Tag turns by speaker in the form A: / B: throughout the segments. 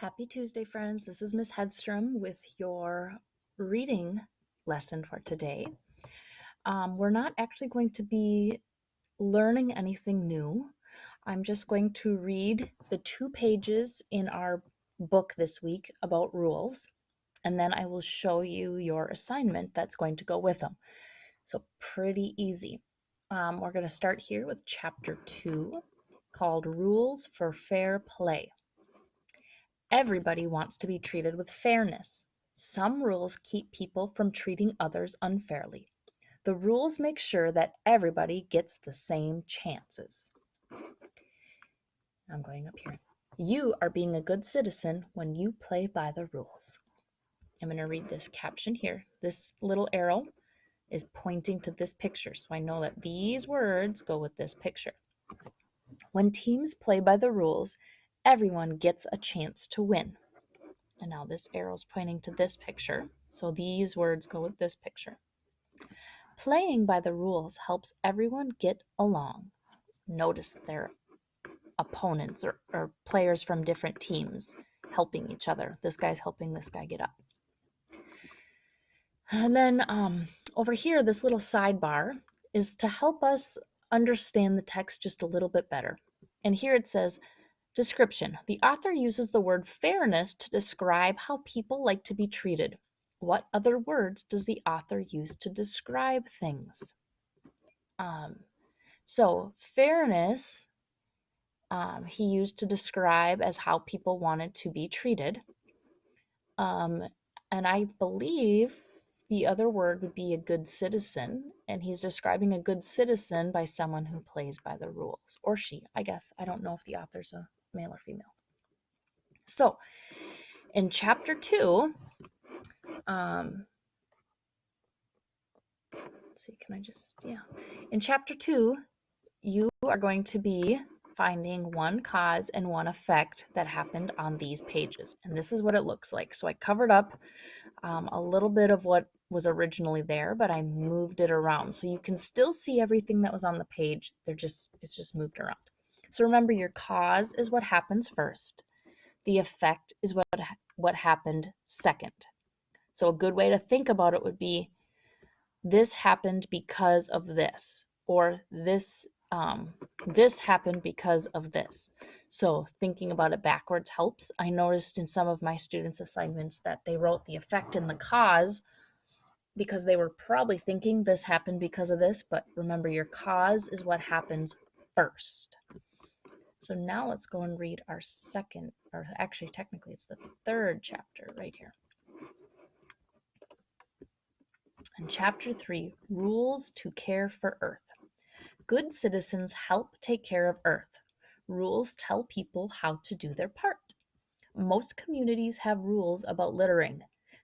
A: Happy Tuesday, friends. This is Miss Hedstrom with your reading lesson for today. We're not actually going to be learning anything new. I'm just going to read the 2 pages in our book this week about rules, and then I will show you your assignment that's going to go with them. So pretty easy. We're going to start here with chapter 2 called Rules for Fair Play. Everybody wants to be treated with fairness. Some rules keep people from treating others unfairly. The rules make sure that everybody gets the same chances. I'm going up here. You are being a good citizen when you play by the rules. I'm going to read this caption here. This little arrow is pointing to this picture, so I know that these words go with this picture. When teams play by the rules, everyone gets a chance to win. And now this arrow is pointing to this picture, so these words go with this picture. Playing by the rules helps everyone get along. Notice their opponents or players from different teams helping each other. This guy's helping this guy get up. And then over here, this little sidebar is to help us understand the text just a little bit better. And here it says, description. The author uses the word fairness to describe how people like to be treated. What other words does the author use to describe things? So fairness, he used to describe as how people wanted to be treated. And I believe the other word would be a good citizen, and he's describing a good citizen by someone who plays by the rules, or she, I guess. I don't know if the author's a male or female. So in chapter 2, in chapter 2, you are going to be finding one cause and one effect that happened on these pages. And this is what it looks like. So I covered up a little bit of what was originally there, but I moved it around. So you can still see everything that was on the page. It's just moved around. So remember, your cause is what happens first. The effect is what happened second. So a good way to think about it would be, this happened because of this, or this happened because of this. So thinking about it backwards helps. I noticed in some of my students' assignments that they wrote the effect and the cause because they were probably thinking this happened because of this, but remember, your cause is what happens first. So now let's go and read our second, or actually technically it's the 3rd chapter right here. In chapter 3, Rules to Care for Earth. Good citizens help take care of Earth. Rules tell people how to do their part. Most communities have rules about littering.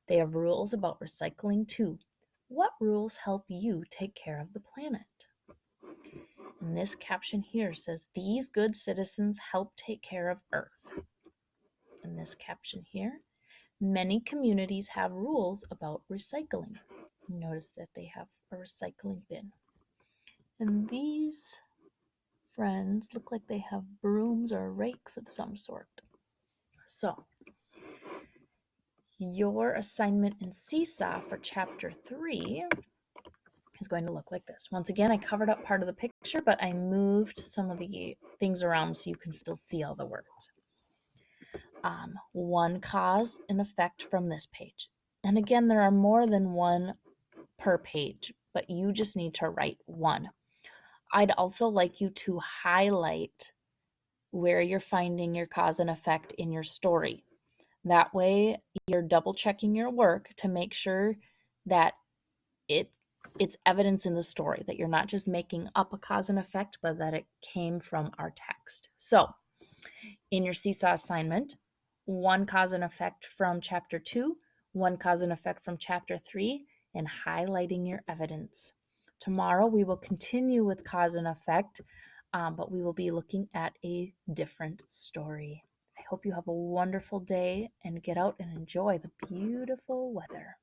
A: They have rules about recycling too. What rules help you take care of the planet? And this caption here says, these good citizens help take care of Earth. And this caption here, many communities have rules about recycling. Notice that they have a recycling bin. And these friends look like they have brooms or rakes of some sort. So, your assignment in Seesaw for chapter 3 is going to look like this. Once again, I covered up part of the picture, but I moved some of the things around so you can still see all the words. One cause and effect from this page. And again, there are more than one per page, but you just need to write one. I'd also like you to highlight where you're finding your cause and effect in your story. That way, you're double checking your work to make sure that it's evidence in the story, that you're not just making up a cause and effect, but that it came from our text. So, in your Seesaw assignment, one cause and effect from chapter 2, one cause and effect from chapter 3, and highlighting your evidence. Tomorrow, we will continue with cause and effect, but we will be looking at a different story. I hope you have a wonderful day and get out and enjoy the beautiful weather.